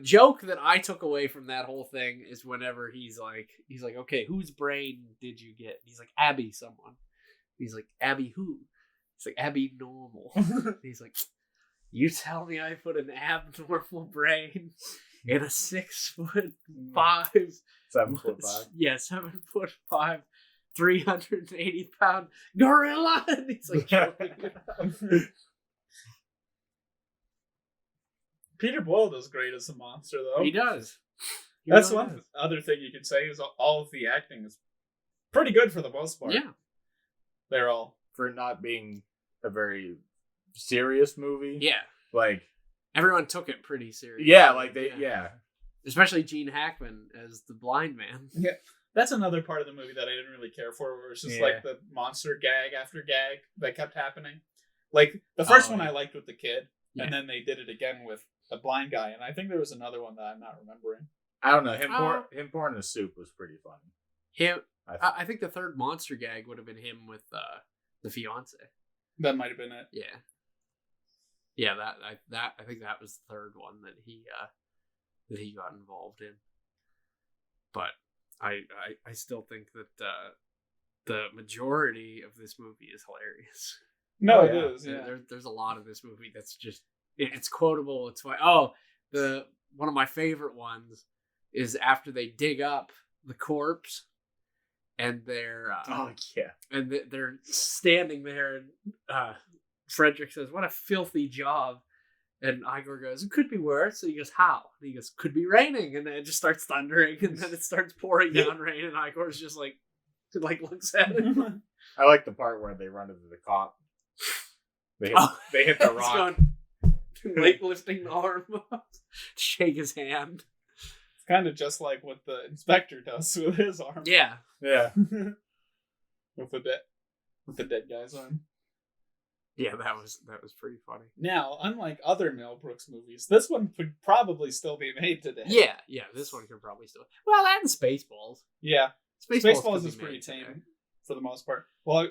joke that I took away from that whole thing is whenever he's like, okay, whose brain did you get? He's like, Abby, someone. He's like, Abby who? He's like, Abby normal. He's like, you tell me I put an abnormal brain in a 6'5", 7'5". Yeah, 7'5", 380-pound gorilla. And he's like joking. Peter Boyle does great as a monster, though. He does. That's one other thing you could say is all of the acting is pretty good for the most part. Yeah, they're all for not being a very serious movie. Yeah, like everyone took it pretty serious. Yeah, like especially Gene Hackman as the blind man. Yeah, that's another part of the movie that I didn't really care for, where it's just like the monster gag after gag that kept happening. Like the first one I liked with the kid, and then they did it again with a blind guy, and I think there was another one that I'm not remembering. I don't know. Him pouring the soup was pretty funny. I think the third monster gag would have been him with the fiance. That might have been it. Yeah. I think that was the third one that he got involved in. But I still think that the majority of this movie is hilarious. No, it is. Yeah. There's a lot of this movie that's just it's quotable. It's like, one of my favorite ones is after they dig up the corpse and they're and they're standing there and Frederick says, "What a filthy job." And Igor goes, "It could be worse." And he goes, "How?" And he goes, "Could be raining." And then it just starts thundering and then it starts pouring down rain and Igor's just like looks at it. I like the part where they run into the cop. They hit the rock. Lifting the arm up, shake his hand. It's kind of just like what the inspector does with his arm. Yeah. with the dead guy's arm. Yeah, that was pretty funny. Now, unlike other Mel Brooks movies, this one could probably still be made today. Yeah, this one could probably still. Well, and Spaceballs. Yeah, Spaceballs is pretty tame today. For the most part. Well,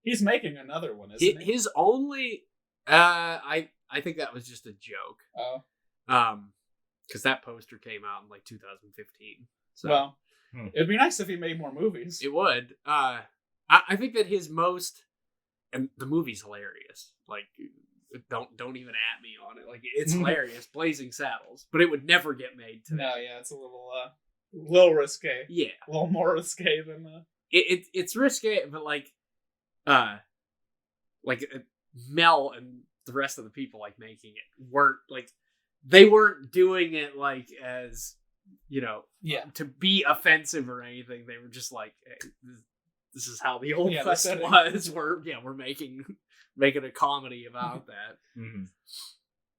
he's making another one, isn't he? His only, I think that was just a joke. Oh. Because that poster came out in like 2015. So. Well, it'd be nice if he made more movies. It would. I think that his most, and the movie's hilarious. Like, don't even at me on it. Like, it's hilarious. Blazing Saddles, but it would never get made today. No, yeah, it's a little risque. Yeah, a little more risque than it's risque, but like Mel and the rest of the people like making it weren't doing it like as to be offensive or anything. They were just like, hey, this is how the Old Yeah, the West setting. was. We're making a comedy about that. Mm-hmm.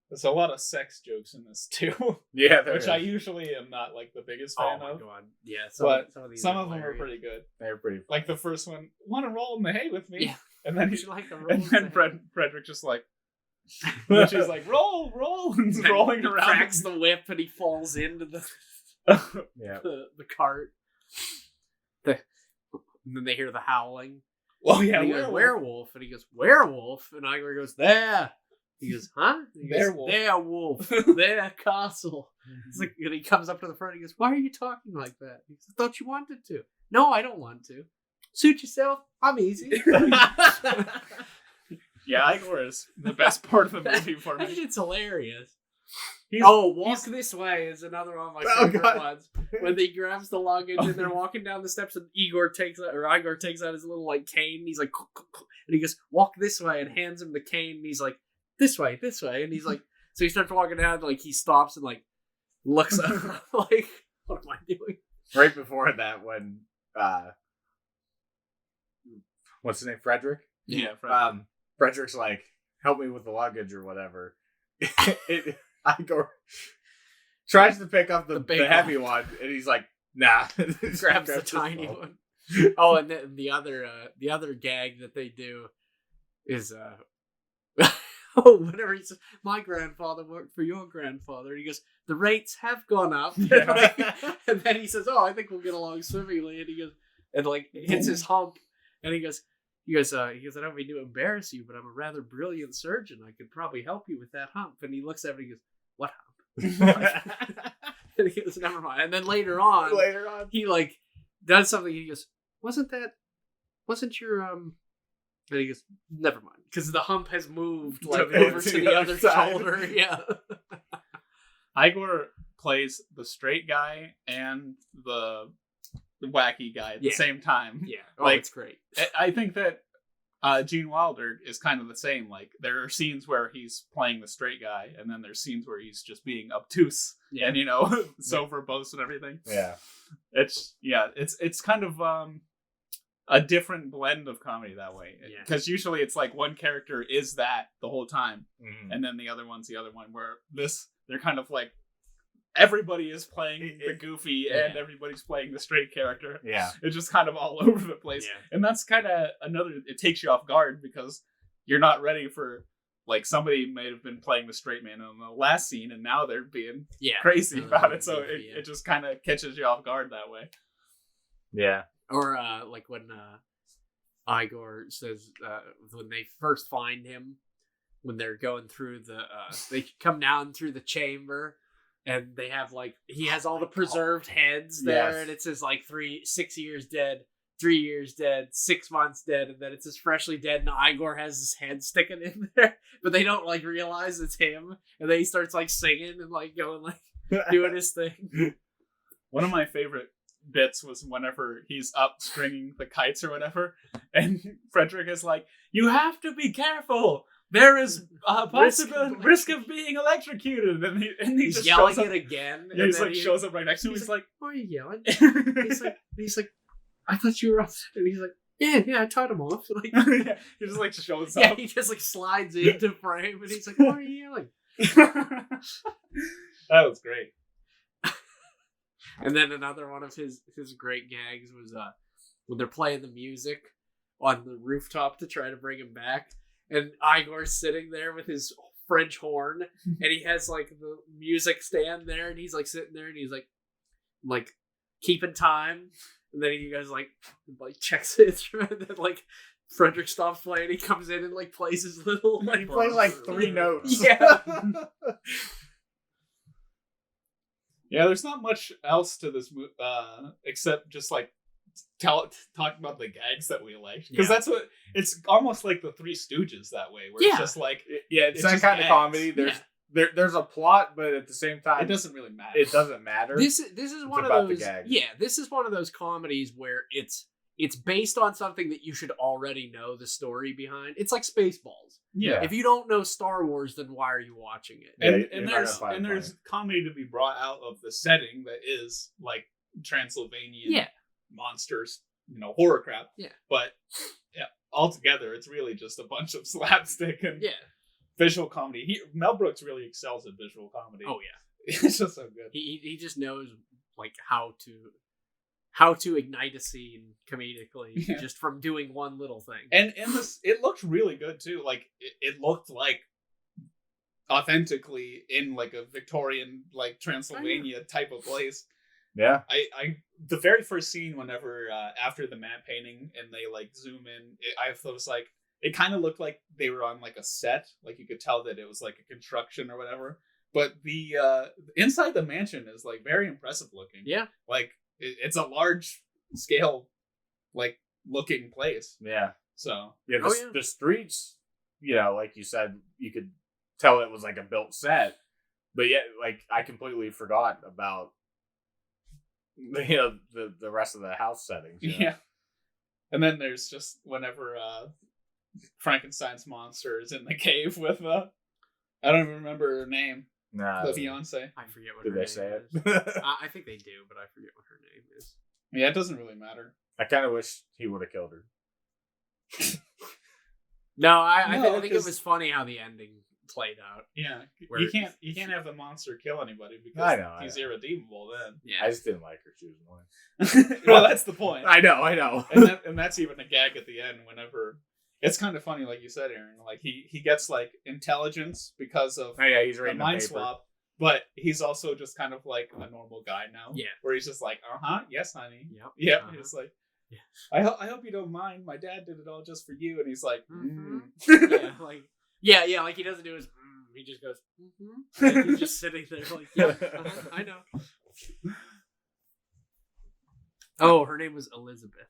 There's a lot of sex jokes in this too, Yeah, which I usually am not like the biggest fan of. God, yeah. But some of these some are of them are hilarious. pretty good. They're pretty. Like the first one, want to roll in the hay with me? Yeah. And then Would he's you like to roll and in then the hay? Frederick just like, which is like roll, and he's And rolling he around. cracks the whip and he falls into the Yeah. the cart. And then they hear the howling. Well, yeah, And he goes, werewolf. And he goes, werewolf. And Igor goes, there. He goes, huh? And he goes, Werewolf. there, wolf. There, castle. It's like, and he comes up to the front. And he goes, why are you talking like that? He goes, I thought you wanted to. No, I don't want to. Suit yourself. I'm easy. Yeah, Igor is the best part of the movie for That me. shit's hilarious. He's- Walk this way is another one of my Oh, favorite God. ones. When he grabs the luggage and they're walking down the steps and Igor takes out his little like cane and he's like, and he goes, walk this way, and hands him the cane and he's like, this way, and he's like, so he starts walking down, like he stops and like looks up, like, what am I doing? Right before that, when what's his name, Frederick? Yeah, Frederick's like, help me with the luggage or whatever. Igor tries to pick up the big heavy one, and he's like, nah. Grabs the tiny one. Oh, and then the other gag that they do is whenever he says, my grandfather worked for your grandfather, and he goes, the rates have gone up. Yeah. And then he says, oh, I think we'll get along swimmingly, and he goes, and like hits his hump, and he goes, I don't mean to embarrass you, but I'm a rather brilliant surgeon. I could probably help you with that hump. And he looks at it and he goes, what hump? And he goes, never mind. And then later on, he like does something. He goes, wasn't your And he goes, never mind, because the hump has moved like over to the other side. shoulder. Yeah. Igor plays the straight guy and the wacky guy at the same time. Yeah. Like, it's great. I think that Gene Wilder is kind of the same. Like, there are scenes where he's playing the straight guy, and then there's scenes where he's just being obtuse and, so verbose and everything. Yeah. It's kind of a different blend of comedy that way. Because usually it's like one character is that the whole time, and then the other one's the other one. Where they're kind of like, everybody is playing the goofy and everybody's playing the straight character. Yeah. It's just kind of all over the place. Yeah. And that's kind of it takes you off guard because you're not ready for, like, somebody may have been playing the straight man in the last scene and now they're being crazy about it. So it just kind of catches you off guard that way. Yeah. Or like when Igor says when they first find him, when they're going through they come down through the chamber. And they have he has all the preserved heads there, and it says 6 years dead, 3 years dead, 6 months dead, and then it says freshly dead, and Igor has his head sticking in there, but they don't realize it's him, and then he starts singing and going doing his thing. One of my favorite bits was whenever he's up stringing the kites or whatever, and Frederick is like, "You have to be careful. There is a possible risk of being electrocuted," and he He's just yelling shows up, it again. Yeah, he's shows up right next to him. He's like, "Why are you yelling?" he's like, "I thought you were up." And he's like, "Yeah, I taught him off." yeah, he just shows up. Yeah, he just slides into frame, and he's like, "Why are you yelling?" That was great. And then another one of his great gags was when they're playing the music on the rooftop to try to bring him back. And Igor's sitting there with his French horn, and he has the music stand there, and he's sitting there, and he's like keeping time. And then he goes checks it through, and then Frederick stops playing. He comes in and plays his little. He plays 3 notes. Yeah. Yeah, there's not much else to this movie except just talking about the gags that we liked, because that's what it's almost like the Three Stooges that way, where it's just it's that just kind of gags. comedy. There's a plot, but at the same time, it doesn't really matter. It doesn't matter. This is one of those. This is one of those comedies where it's based on something that you should already know the story behind. It's like Spaceballs. Yeah. If you don't know Star Wars, then why are you watching it? And there's comedy to be brought out of the setting that is Transylvanian monsters horror crap. Yeah. But yeah, altogether, it's really just a bunch of slapstick and visual comedy. Mel Brooks really excels at visual comedy. Oh yeah, it's just so good. He just knows like how to ignite a scene comedically just from doing one little thing. And this, it looked really good too. Like it looked like authentically in like a Victorian, like Transylvania type of place. Yeah. The very first scene, whenever after the matte painting and they like zoom in, I thought it was like, it kind of looked like they were on like a set. Like you could tell that it was like a construction or whatever. But the inside the mansion is like very impressive looking. Yeah. Like it's a large scale, like looking place. Yeah. So yeah, the streets, like you said, you could tell it was like a built set. But yeah, like I completely forgot about the rest of the house settings. Yeah. And then there's just whenever Frankenstein's monster is in the cave with I don't even remember her name. Nah, the fiance. I forget what did her they name say is. it? I think they do, but I forget what her name is. Yeah, it doesn't really matter. I kind of wish he would have killed her. No, I think it was funny how the ending played out. Yeah, Where you can't have the monster kill anybody because he's irredeemable. Then yeah, I just didn't like her. She was annoying. Well, that's the point. I know. and that's even a gag at the end. Whenever it's kind of funny, like you said, Aaron. Like he gets like intelligence because of he's reading a mind the paper. swap, but he's also just kind of like a normal guy now. Yeah, where he's just like, yes, honey. Yep. He's like, yeah. I hope you don't mind. My dad did it all just for you, and he's like, yeah, like he doesn't do his. He just goes. Like he's just sitting there, like, I know. Oh, her name was Elizabeth.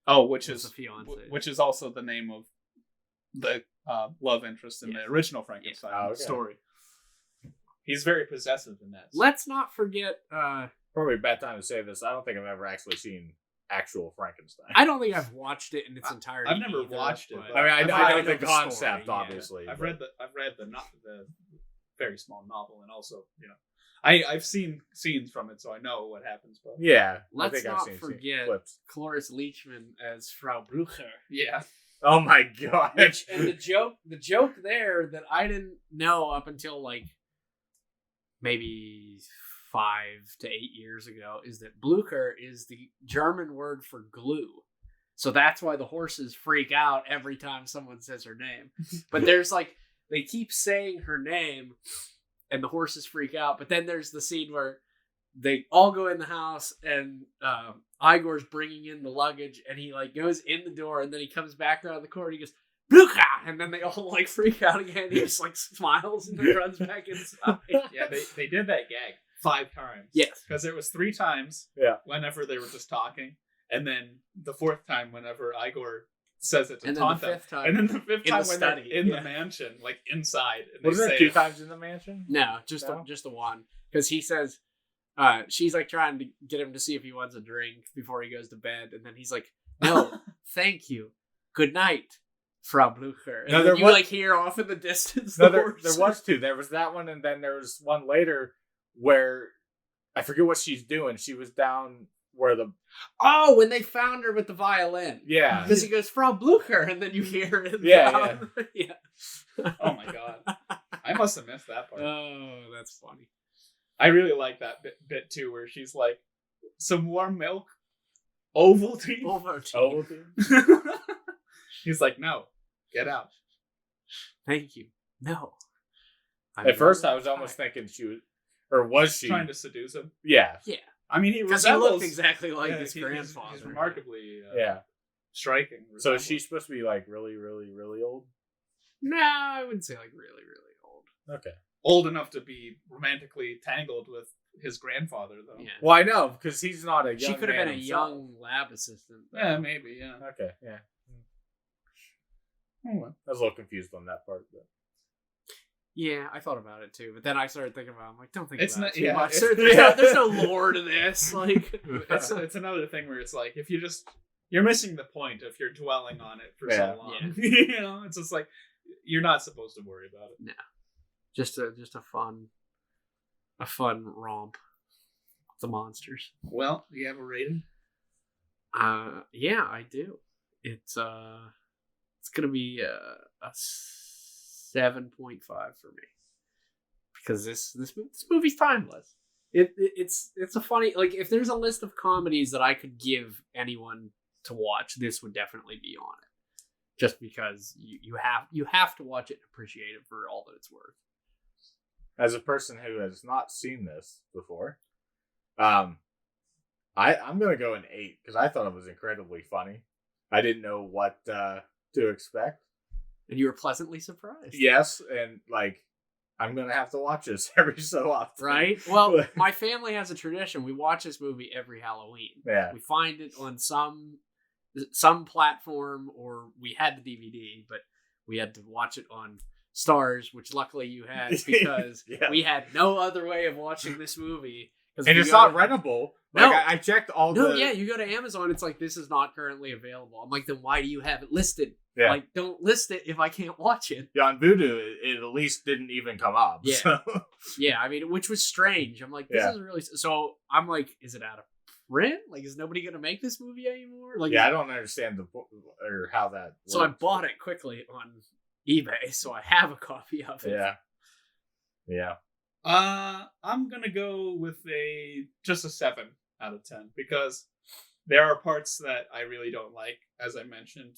Oh, which is the fiance. Which is also the name of the love interest in the original Frankenstein story. He's very possessive in that. Let's not forget. Probably a bad time to say this. I don't think I've ever actually seen actual Frankenstein. I don't think I've watched it in its entirety. I've never watched it. I mean, I know the concept, story, obviously. I've read the very small novel, and also I've seen scenes from it, so I know what happens. But yeah, let's not forget Cloris Leachman as Frau Blucher. Yeah. Oh my god. And the joke there that I didn't know up until like maybe 5 to 8 years ago is that Blucher is the German word for glue. So that's why the horses freak out every time someone says her name. But there's like, they keep saying her name and the horses freak out. But then there's the scene where they all go in the house and Igor's bringing in the luggage and he like goes in the door and then he comes back around the corner and he goes, Blucher! And then they all like freak out again. He just like smiles and then runs back inside. Yeah, they did that gag 5 times. Yes. Because it was 3 times whenever they were just talking. And then the 4th time whenever Igor says it to taunt them. And then the 5th time when they're in the mansion, like inside. And was it 2 times in the mansion? No, just the one. Because he says, she's like trying to get him to see if he wants a drink before he goes to bed. And then he's like, no, thank you. Good night, Frau Blucher. And then you like hear off in the distance. No, there was 2. There was that one, and then there was one later where I forget what she's doing. She was down where when they found her with the violin. Yeah. Because he goes, Frau Blucher, and then you hear it. Yeah. Oh my god. I must have missed that part. Oh, that's funny. I really like that bit too, where she's like, some warm milk, Ovaltine. Ovaltine. He's like, no, get out. Thank you. No. At first, I was almost thinking was she trying to seduce him? Yeah. Yeah. I mean, he looked exactly like his grandfather. He's remarkably striking. So is she supposed to be like really, really, really old? No, I wouldn't say like really, really old. Okay. Old enough to be romantically tangled with his grandfather, though. Yeah. Well, I know, because he's not a young She could have been a himself. young lab assistant. Though. Yeah, maybe, yeah. Okay, yeah. Oh, well. I was a little confused on that part. But... Yeah, I thought about it too, but then I started thinking about it. I'm like, don't think it's about not, it too yeah, much. it's, There's no lore to this. Like, it's another thing where it's like, if you're missing the point if you're dwelling on it for so long. Yeah. It's just like, you're not supposed to worry about it. No. Just a fun romp. The monsters. Well, do you have a rating? Yeah, I do. It's gonna be a 7.5 for me because this movie's timeless. It's a funny, like, if there's a list of comedies that I could give anyone to watch, this would definitely be on it. Just because you have to watch it and appreciate it for all that it's worth. As a person who has not seen this before, I'm gonna go an 8 because I thought it was incredibly funny. I didn't know what to expect, and you were pleasantly surprised. Yes, and like I'm gonna have to watch this every so often, right? Well, my family has a tradition. We watch this movie every Halloween. Yeah, we find it on some platform, or we had the DVD, but we had to watch it on Stars, which luckily you had because we had no other way of watching this movie. And it's not rentable. Like, no, I checked all the... No, yeah, you go to Amazon, it's like, this is not currently available. I'm like, then why do you have it listed? Yeah. Like, don't list it if I can't watch it. Yeah, on Vudu, it at least didn't even come up. Yeah. So. Yeah, I mean, which was strange. I'm like, this is really... So, I'm like, is it out of print? Like, is nobody going to make this movie anymore? Like, yeah, I don't understand or how that works. So, I bought it quickly on eBay, so I have a copy of it. Yeah. Yeah. I'm gonna go with just a 7 out of 10 because there are parts that I really don't like. As I mentioned,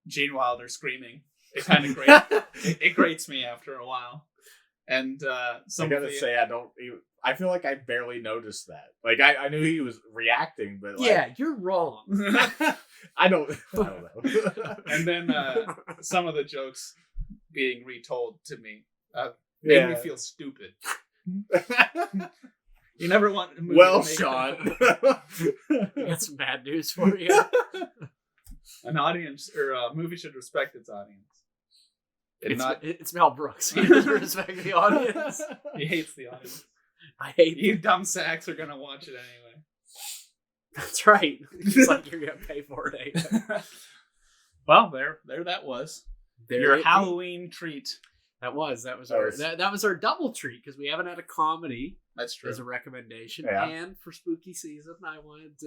Gene Wilder screaming. It kind of it grates me after a while. And I gotta say, I feel like I barely noticed that. Like I knew he was reacting, but like, yeah, you're wrong. I don't know. And then some of the jokes being retold to me made me feel stupid. You never want to move. Well, Shawn, I got some bad news for you. An audience or a movie should respect its audience. It's Mel Brooks. He doesn't respect the audience. He hates the audience. I hate you. Dumb sacks are gonna watch it anyway. That's right. It's like you're gonna pay for it anyway. Well, there that was. Your Halloween treat. That was our double treat because we haven't had a comedy. That's true. As a recommendation, and for spooky season, I wanted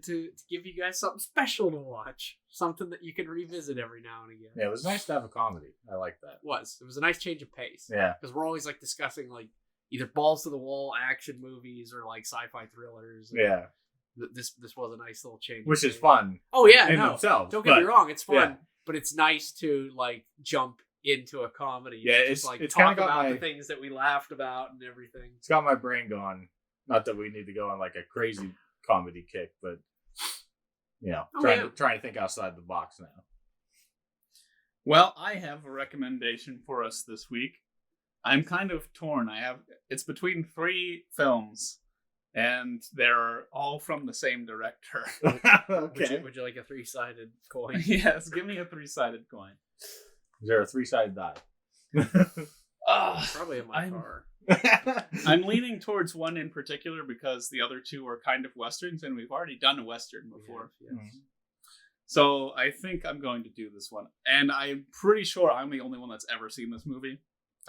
to give you guys something special to watch, something that you can revisit every now and again. Yeah, it was nice to have a comedy. I like that. It was a nice change of pace. Yeah, because we're always like discussing like either balls to the wall action movies or like sci-fi thrillers. Yeah, this was a nice little change, which is fun. Oh yeah, in themselves. Don't get me wrong, it's fun, but it's nice to like jump into a comedy. Yeah, it's like it's talk about the things that we laughed about and everything. It's got my brain going. Not that we need to go on like a crazy comedy kick, but trying to think outside the box now. Well, I have a recommendation for us this week. I'm kind of torn. It's between 3 films, and they're all from the same director. Okay. Would you like a 3-sided coin? Yes, give me a 3-sided coin. Is there a 3-sided die? Probably in my car. I'm leaning towards one in particular because the other 2 are kind of westerns, and we've already done a western before. Yes. Mm-hmm. So I think I'm going to do this one, and I'm pretty sure I'm the only one that's ever seen this movie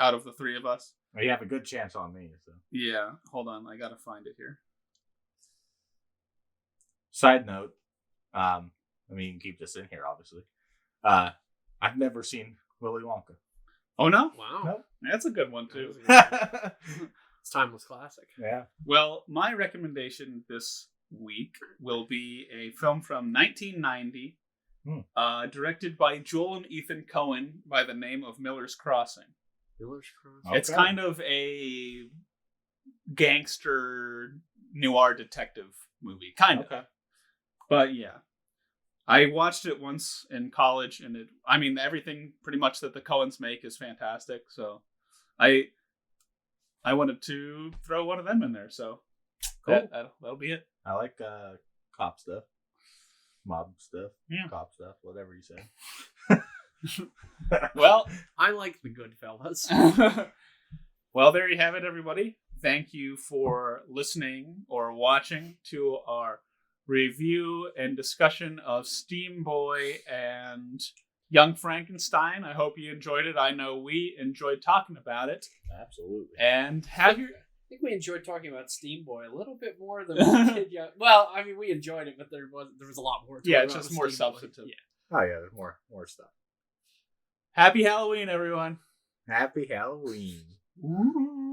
out of the 3 of us. Well, you have a good chance on me. So. Yeah, hold on, I gotta find it here. Side note, I mean, you can keep this in here, obviously. I've never seen Willy Wonka. Oh, no? Wow. Nope. That's a good one, too. It's timeless classic. Yeah. Well, my recommendation this week will be a film from 1990, directed by Joel and Ethan Coen by the name of Miller's Crossing. Miller's Crossing? Okay. It's kind of a gangster noir detective movie. Kind of. Okay. But, yeah. I watched it once in college, and everything pretty much that the Coens make is fantastic. So, I wanted to throw one of them in there. So, cool. That'll be it. I like cop stuff, mob stuff, yeah, cop stuff, whatever you say. Well, I like the Goodfellas. Well, there you have it, everybody. Thank you for listening or watching to our review and discussion of Steamboy and Young Frankenstein. I hope you enjoyed it. I know we enjoyed talking about it. Absolutely. And think we enjoyed talking about Steamboy a little bit more than we did. Yeah. Well, I mean, we enjoyed it, but there was a lot more. Yeah, it's just more Steamboy. substantive. Yeah. Oh yeah, there's more stuff. Happy Halloween, everyone. Happy Halloween. Ooh.